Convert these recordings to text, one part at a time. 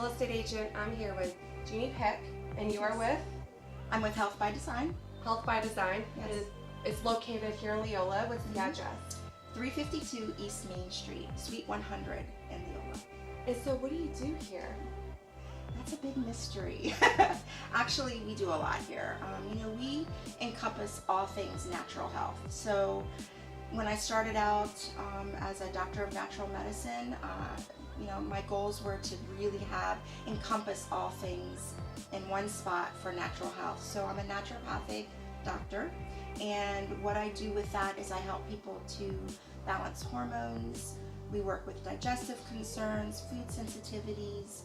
real estate agent. I'm here with Jeannie Peck, and you are with I'm with Health by Design. Health by Design. Yes. It's located here in Leola. What's the address? 352 East Main Street, Suite 100 in Leola. And so what do you do here? That's a big mystery. Actually, we do a lot here. We encompass all things natural health. So when I started out as a doctor of natural medicine, my goals were to really encompass all things in one spot for natural health. So I'm a naturopathic doctor, and what I do with that is I help people to balance hormones. We work with digestive concerns, food sensitivities,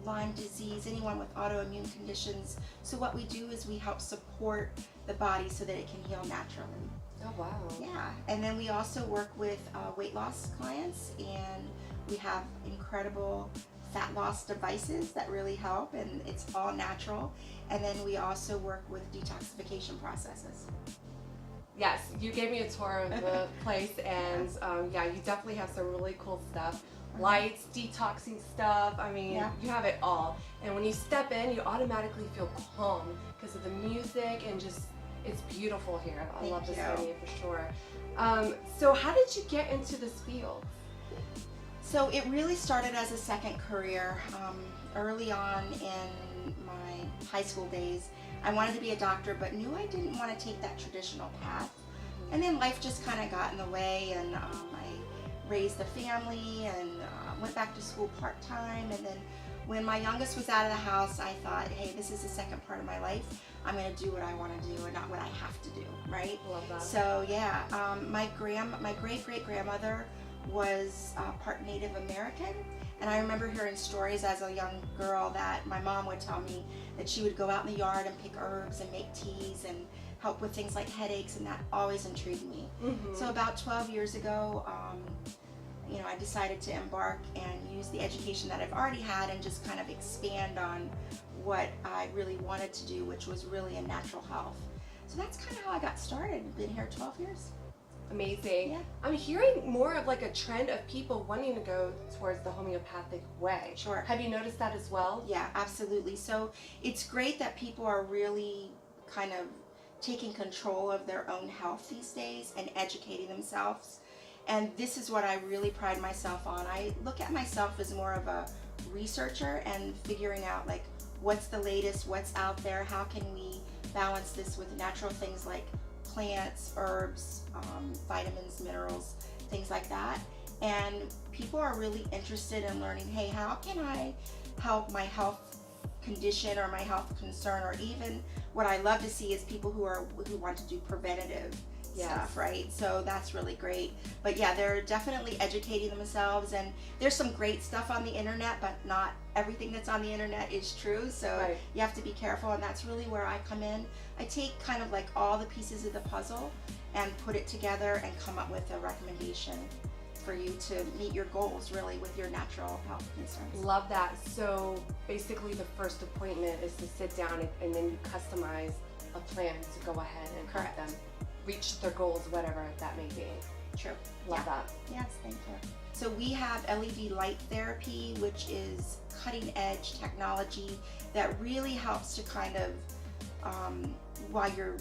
Lyme disease, anyone with autoimmune conditions. So what we do is we help support the body so that it can heal naturally. Oh, wow. Yeah, and then we also work with weight loss clients, and we have incredible fat loss devices that really help, and it's all natural. And then we also work with detoxification processes. Yes, you gave me a tour of the place, and you definitely have some really cool stuff. Lights, detoxing stuff, you have it all. And when you step in, you automatically feel calm because of the music, and just, it's beautiful here. I love this venue for sure. So how did you get into this field? So it really started as a second career. Early on in my high school days, I wanted to be a doctor, but knew I didn't want to take that traditional path. And then life just kind of got in the way, and I raised a family and went back to school part-time. And then when my youngest was out of the house, I thought, hey, this is the second part of my life. I'm going to do what I want to do and not what I have to do, right? Love that. So yeah, my great-great-grandmother was part Native American, and I remember hearing stories as a young girl that my mom would tell me that she would go out in the yard and pick herbs and make teas and help with things like headaches, and that always intrigued me. So about 12 years ago, I decided to embark and use the education that I've already had and just kind of expand on what I really wanted to do, which was really in natural health. So that's kind of how I got started. Been here 12 years. Amazing. Yeah. I'm hearing more of like a trend of people wanting to go towards the homeopathic way. Sure. Have you noticed that as well? Yeah, absolutely. So it's great that people are really kind of taking control of their own health these days and educating themselves. And this is what I really pride myself on. I look at myself as more of a researcher and figuring out like what's the latest, what's out there, how can we balance this with natural things like plants, herbs, vitamins, minerals, things like that. And people are really interested in learning, hey, how can I help my health condition or my health concern? Or even what I love to see is people who want to do preventative stuff, right? So that's really great. But yeah, they're definitely educating themselves, and there's some great stuff on the internet, but not everything that's on the internet is true. So you have to be careful, and that's really where I come in. I take kind of like all the pieces of the puzzle and put it together and come up with a recommendation for you to meet your goals really with your natural health concerns. Love that. So basically the first appointment is to sit down and then you customize a plan to go ahead and help them reach their goals, whatever that may be. True. Love that. Yes, thank you. So we have LED light therapy, which is cutting edge technology that really helps to kind of while you're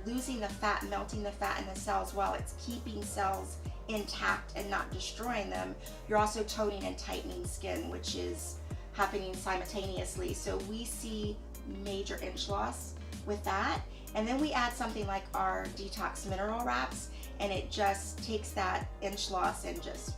losing the fat, melting the fat in the cells, while it's keeping cells intact and not destroying them, you're also toning and tightening skin, which is happening simultaneously. So we see major inch loss with that. And then we add something like our detox mineral wraps, and it just takes that inch loss and just,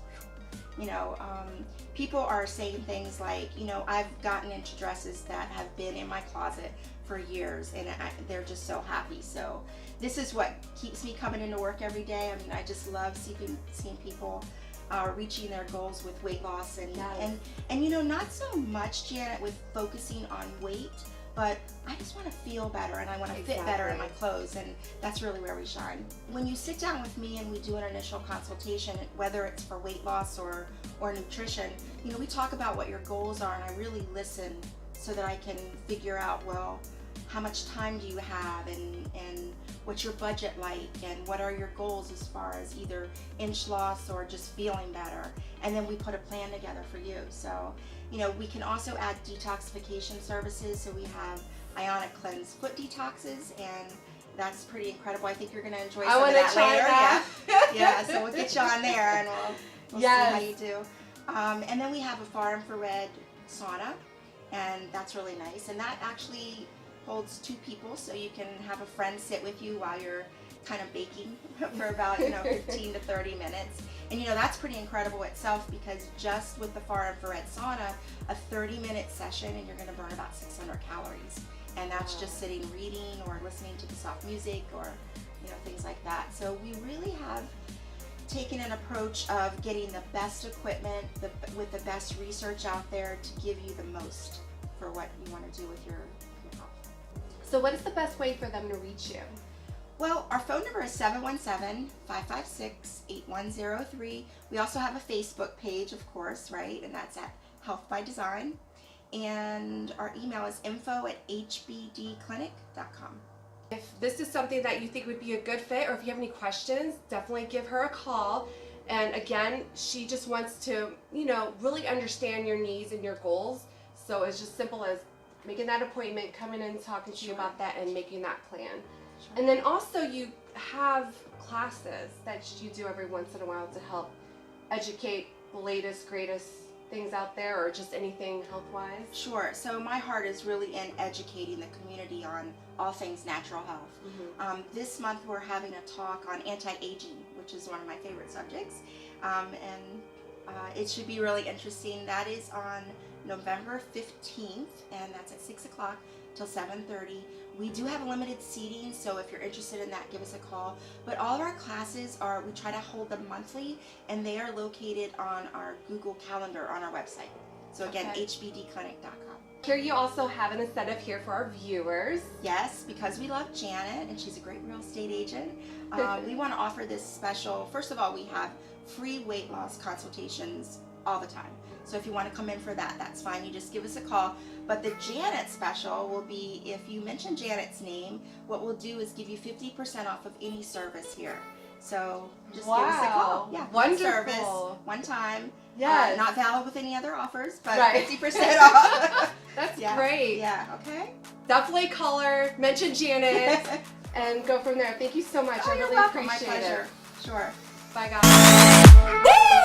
people are saying things like, I've gotten into dresses that have been in my closet for years, and they're just so happy. So this is what keeps me coming into work every day. I just love seeing people reaching their goals with weight loss, and not so much, Janet, with focusing on weight, but I just want to feel better, and I want to fit better in my clothes, and that's really where we shine. When you sit down with me and we do an initial consultation, whether it's for weight loss or nutrition, we talk about what your goals are, and I really listen so that I can figure out, well, how much time do you have, and what's your budget like, and what are your goals as far as either inch loss or just feeling better. And then we put a plan together for you. So, you know, we can also add detoxification services. So we have ionic cleanse foot detoxes, and that's pretty incredible. I think you're going to enjoy some of that later. That. Yeah, so we'll get you on there, and we'll see how you do. And then we have a far infrared sauna, and that's really nice. And that actually holds 2 people, so you can have a friend sit with you while you're kind of baking for about 15 to 30 minutes. And that's pretty incredible itself, because just with the far infrared sauna, a 30-minute session, and you're going to burn about 600 calories. And that's just sitting reading or listening to the soft music or things like that. So we really have taken an approach of getting the best equipment with the best research out there to give you the most for what you want to do with your health. So what is the best way for them to reach you? Well, our phone number is 717-556-8103. We also have a Facebook page, of course, right? And that's at Health by Design. And our email is info@hbdclinic.com. If this is something that you think would be a good fit, or if you have any questions, definitely give her a call. And again, she just wants to, really understand your needs and your goals. So it's just simple as making that appointment, coming in and talking to you about that, and making that plan. Sure. And then also you have classes that you do every once in a while to help educate the latest, greatest things out there, or just anything health-wise? Sure. So my heart is really in educating the community on all things natural health. Mm-hmm. This month we're having a talk on anti-aging, which is one of my favorite subjects, and it should be really interesting. That is on November 15th, and that's at 6 o'clock till 7:30. We do have limited seating, so if you're interested in that, give us a call. But all of our classes we try to hold them monthly, and they are located on our Google Calendar on our website. So again, hbdclinic.com. Here you also have an incentive here for our viewers. Yes, because we love Janet, and she's a great real estate agent. We want to offer this special. First of all, we have free weight loss consultations all the time. So if you want to come in for that, that's fine. You just give us a call. But the Janet special will be, if you mention Janet's name, what we'll do is give you 50% off of any service here. So just give us a call. Yeah, wonderful. One service, one time. Yes. Not valid with any other offers, but right. 50% off. That's great. Yeah, okay. Definitely call her, mention Janet, and go from there. Thank you so much. I really welcome. appreciate My pleasure. it. Sure. Bye, guys.